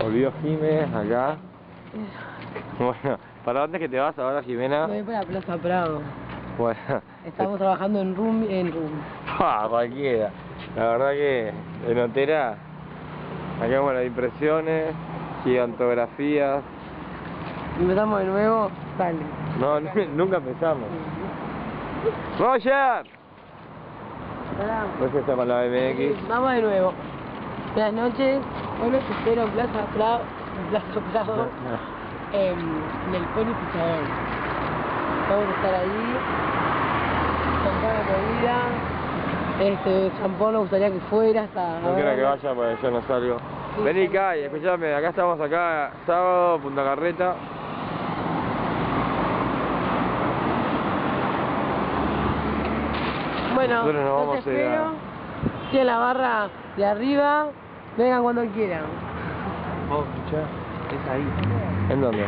Volvió Jiménez acá. Bueno, ¿para dónde es que te vas ahora, Jimena? Me voy para Plaza Prado. Bueno. Estamos trabajando en room. Cualquiera. La verdad que en Otera, acá bueno, impresiones, gigantografías. Empezamos de nuevo, sale. No, nunca empezamos. ¡Roger! Roger está con la BMX. Vamos de nuevo. Buenas noches. Hoy los espero en Plaza Prado, en el Pony Pichador. Vamos a estar ahí. Champán de movida. Champón me gustaría que fuera hasta... No quiero que vaya porque yo no salgo. Sí, vení, Kai, escuchame, acá estamos sábado, Punta Carreta. Bueno, nosotros nos vamos los espero. Estoy en la barra de arriba. Vengan cuando quieran. ¿Vos escuchás? Es ahí. ¿En dónde?